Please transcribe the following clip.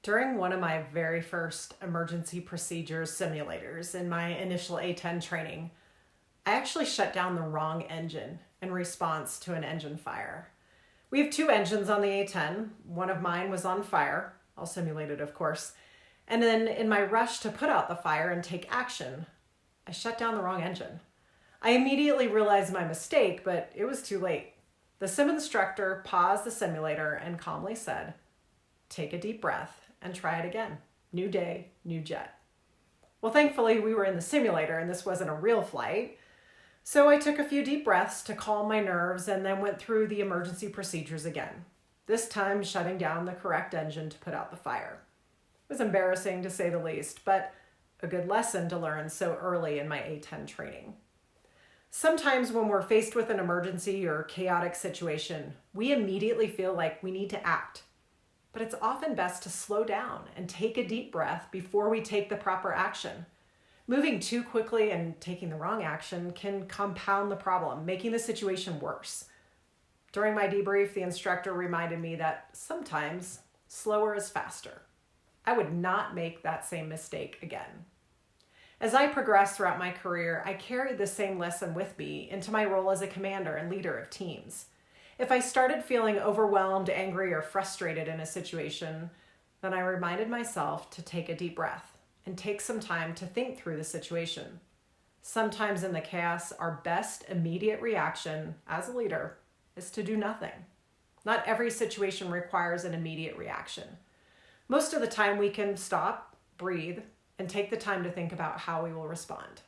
During one of my very first emergency procedures simulators in my initial A10 training, I actually shut down the wrong engine in response to an engine fire. We have two engines on the A10. One of mine was on fire, all simulated of course, and then in my rush to put out the fire and take action, I shut down the wrong engine. I immediately realized my mistake, but it was too late. The sim instructor paused the simulator and calmly said, "Take a deep breath and try it again. New day, new jet." Well, thankfully we were in the simulator and this wasn't a real flight. So I took a few deep breaths to calm my nerves and then went through the emergency procedures again, this time shutting down the correct engine to put out the fire. It was embarrassing to say the least, but a good lesson to learn so early in my A10 training. Sometimes when we're faced with an emergency or chaotic situation, we immediately feel like we need to act. But it's often best to slow down and take a deep breath before we take the proper action. Moving too quickly and taking the wrong action can compound the problem, making the situation worse. During my debrief, the instructor reminded me that sometimes slower is faster. I would not make that same mistake again. As I progressed throughout my career, I carried the same lesson with me into my role as a commander and leader of teams. If I started feeling overwhelmed, angry, or frustrated in a situation, then I reminded myself to take a deep breath and take some time to think through the situation. Sometimes in the chaos, our best immediate reaction as a leader is to do nothing. Not every situation requires an immediate reaction. Most of the time we can stop, breathe, and take the time to think about how we will respond.